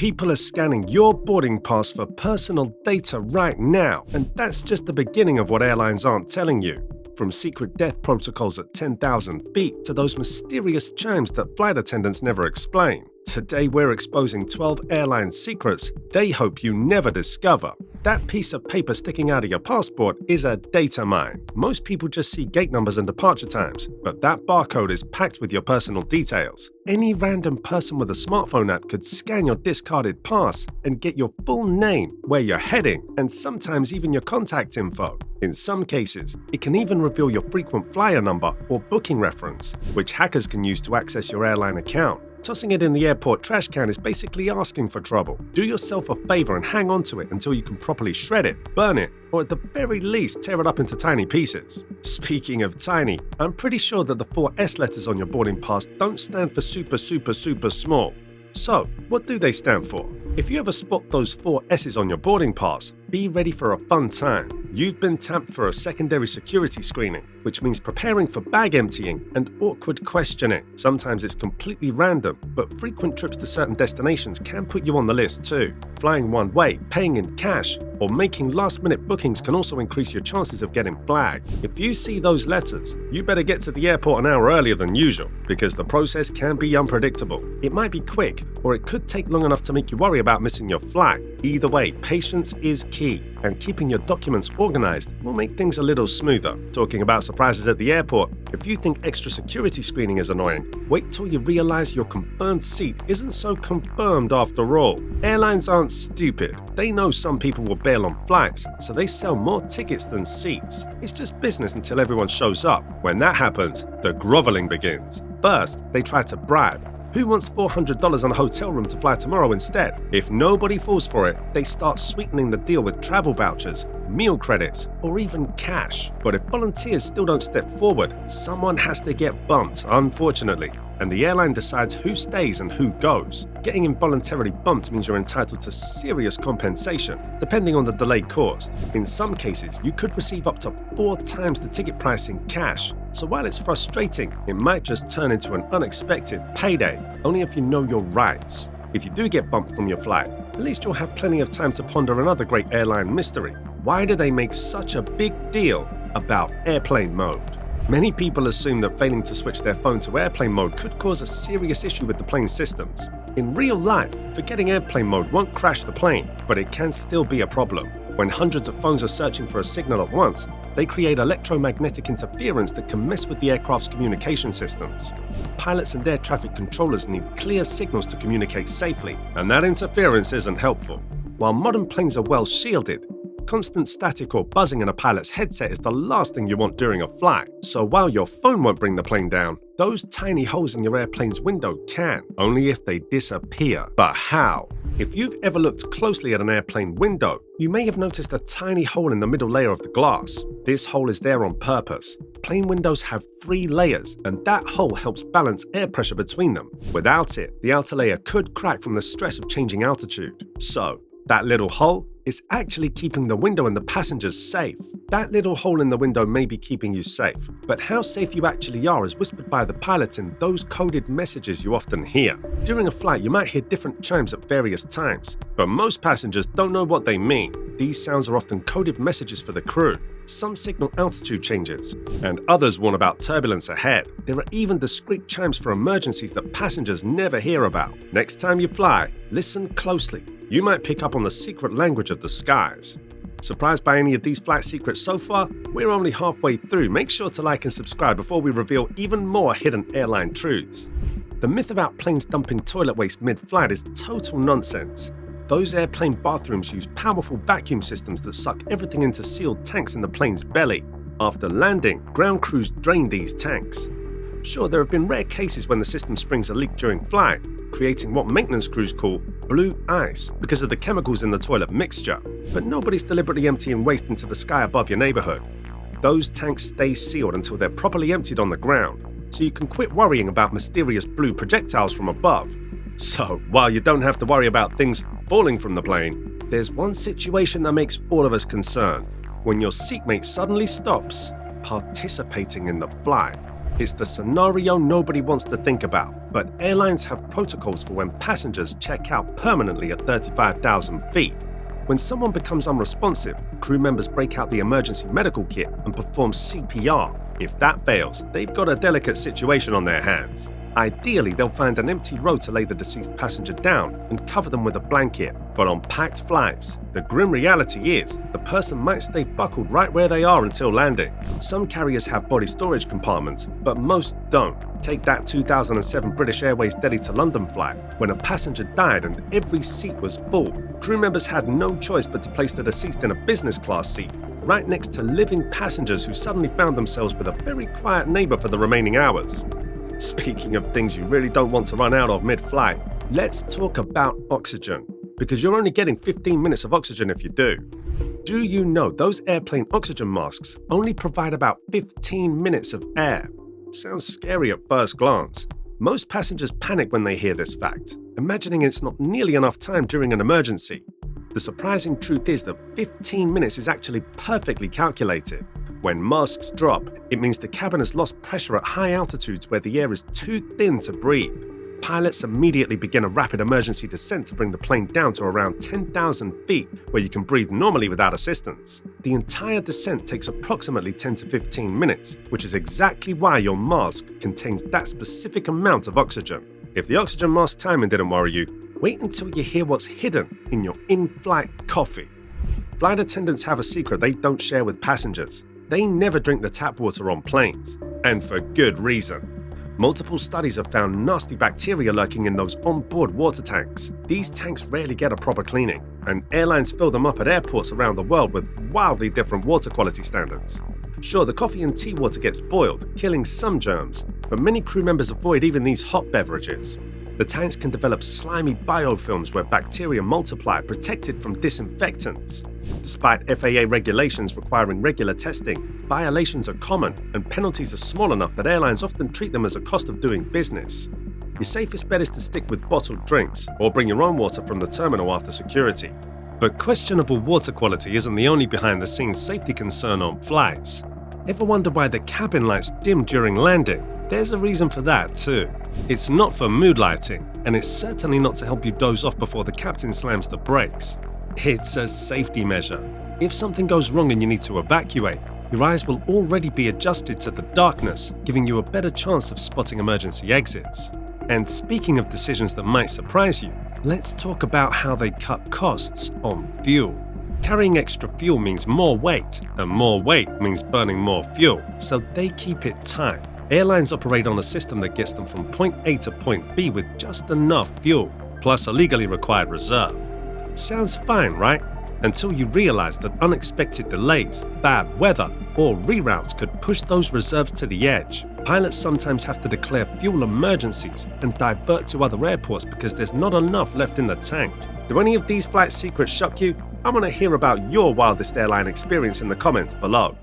People are scanning your boarding pass for personal data right now, and that's just the beginning of what airlines aren't telling you. From secret death protocols at 10,000 feet to those mysterious chimes that flight attendants never explain. Today we're exposing 12 airline secrets they hope you never discover. That piece of paper sticking out of your passport is a data mine. Most people just see gate numbers and departure times, but that barcode is packed with your personal details. Any random person with a smartphone app could scan your discarded pass and get your full name, where you're heading, and sometimes even your contact info. In some cases, it can even reveal your frequent flyer number or booking reference, which hackers can use to access your airline account. Tossing it in the airport trash can is basically asking for trouble. Do yourself a favor and hang on to it until you can properly shred it, burn it, or at the very least tear it up into tiny pieces. Speaking of tiny, I'm pretty sure that the 4 S letters on your boarding pass don't stand for super small. So, what do they stand for? If you ever spot those 4 S's on your boarding pass, be ready for a fun time. You've been tapped for a secondary security screening, which means preparing for bag emptying and awkward questioning. Sometimes it's completely random, but frequent trips to certain destinations can put you on the list too. Flying one way, paying in cash, or making last-minute bookings can also increase your chances of getting flagged. If you see those letters, you better get to the airport an hour earlier than usual, because the process can be unpredictable. It might be quick, or it could take long enough to make you worry about missing your flight. Either way, patience is key, and keeping your documents organized will make things a little smoother. Talking about surprises at the airport, if you think extra security screening is annoying, wait till you realize your confirmed seat isn't so confirmed after all. Airlines aren't stupid. They know some people will bail on flights, so they sell more tickets than seats. It's just business until everyone shows up. When that happens, the groveling begins. First, they try to bribe. Who wants $400 on a hotel room to fly tomorrow instead? If nobody falls for it, they start sweetening the deal with travel vouchers, meal credits, or even cash. But if volunteers still don't step forward, someone has to get bumped, unfortunately, and the airline decides who stays and who goes. Getting involuntarily bumped means you're entitled to serious compensation, depending on the delay caused. In some cases, you could receive up to 4 times the ticket price in cash. So while it's frustrating, it might just turn into an unexpected payday, only if you know your rights. If you do get bumped from your flight, at least you'll have plenty of time to ponder another great airline mystery. Why do they make such a big deal about airplane mode? Many people assume that failing to switch their phone to airplane mode could cause a serious issue with the plane's systems. In real life, forgetting airplane mode won't crash the plane, but it can still be a problem. When hundreds of phones are searching for a signal at once, they create electromagnetic interference that can mess with the aircraft's communication systems. Pilots and air traffic controllers need clear signals to communicate safely, and that interference isn't helpful. While modern planes are well shielded, constant static or buzzing in a pilot's headset is the last thing you want during a flight. So while your phone won't bring the plane down, those tiny holes in your airplane's window can, only if they disappear. But how? If you've ever looked closely at an airplane window, you may have noticed a tiny hole in the middle layer of the glass. This hole is there on purpose. Plane windows have 3 layers, and that hole helps balance air pressure between them. Without it, the outer layer could crack from the stress of changing altitude. So, that little hole is actually keeping the window and the passengers safe. That little hole in the window may be keeping you safe, but how safe you actually are is whispered by the pilot in those coded messages you often hear. During a flight, you might hear different chimes at various times, but most passengers don't know what they mean. These sounds are often coded messages for the crew. Some signal altitude changes, and others warn about turbulence ahead. There are even discreet chimes for emergencies that passengers never hear about. Next time you fly, listen closely. You might pick up on the secret language of the skies. Surprised by any of these flight secrets so far? We're only halfway through. Make sure to like and subscribe before we reveal even more hidden airline truths. The myth about planes dumping toilet waste mid-flight is total nonsense. Those airplane bathrooms use powerful vacuum systems that suck everything into sealed tanks in the plane's belly. After landing, ground crews drain these tanks. Sure, there have been rare cases when the system springs a leak during flight, creating what maintenance crews call blue ice because of the chemicals in the toilet mixture. But nobody's deliberately emptying waste into the sky above your neighborhood. Those tanks stay sealed until they're properly emptied on the ground, so you can quit worrying about mysterious blue projectiles from above. So, while you don't have to worry about things falling from the plane, there's one situation that makes all of us concerned: when your seatmate suddenly stops participating in the flight. It's the scenario nobody wants to think about, but airlines have protocols for when passengers check out permanently at 35,000 feet. When someone becomes unresponsive, crew members break out the emergency medical kit and perform CPR. If that fails, they've got a delicate situation on their hands. Ideally, they'll find an empty row to lay the deceased passenger down and cover them with a blanket. But on packed flights, the grim reality is the person might stay buckled right where they are until landing. Some carriers have body storage compartments, but most don't. Take that 2007 British Airways Delhi to London flight, when a passenger died and every seat was full. Crew members had no choice but to place the deceased in a business class seat, right next to living passengers who suddenly found themselves with a very quiet neighbor for the remaining hours. Speaking of things you really don't want to run out of mid-flight, let's talk about oxygen, because you're only getting 15 minutes of oxygen if you do. Do you know those airplane oxygen masks only provide about 15 minutes of air? Sounds scary at first glance. Most passengers panic when they hear this fact, imagining it's not nearly enough time during an emergency. The surprising truth is that 15 minutes is actually perfectly calculated. When masks drop, it means the cabin has lost pressure at high altitudes where the air is too thin to breathe. Pilots immediately begin a rapid emergency descent to bring the plane down to around 10,000 feet, where you can breathe normally without assistance. The entire descent takes approximately 10 to 15 minutes, which is exactly why your mask contains that specific amount of oxygen. If the oxygen mask timing didn't worry you, wait until you hear what's hidden in your in-flight coffee. Flight attendants have a secret they don't share with passengers. They never drink the tap water on planes, and for good reason. Multiple studies have found nasty bacteria lurking in those onboard water tanks. These tanks rarely get a proper cleaning, and airlines fill them up at airports around the world with wildly different water quality standards. Sure, the coffee and tea water gets boiled, killing some germs, but many crew members avoid even these hot beverages. The tanks can develop slimy biofilms where bacteria multiply, protected from disinfectants. Despite FAA regulations requiring regular testing, violations are common and penalties are small enough that airlines often treat them as a cost of doing business. Your safest bet is to stick with bottled drinks or bring your own water from the terminal after security. But questionable water quality isn't the only behind-the-scenes safety concern on flights. Ever wonder why the cabin lights dim during landing? There's a reason for that too. It's not for mood lighting, and it's certainly not to help you doze off before the captain slams the brakes. It's a safety measure. If something goes wrong and you need to evacuate, your eyes will already be adjusted to the darkness, giving you a better chance of spotting emergency exits. And speaking of decisions that might surprise you, let's talk about how they cut costs on fuel. Carrying extra fuel means more weight, and more weight means burning more fuel, so they keep it tight. Airlines operate on a system that gets them from point A to point B with just enough fuel, plus a legally required reserve. Sounds fine, right? Until you realize that unexpected delays, bad weather, or reroutes could push those reserves to the edge. Pilots sometimes have to declare fuel emergencies and divert to other airports because there's not enough left in the tank. Do any of these flight secrets shock you? I want to hear about your wildest airline experience in the comments below.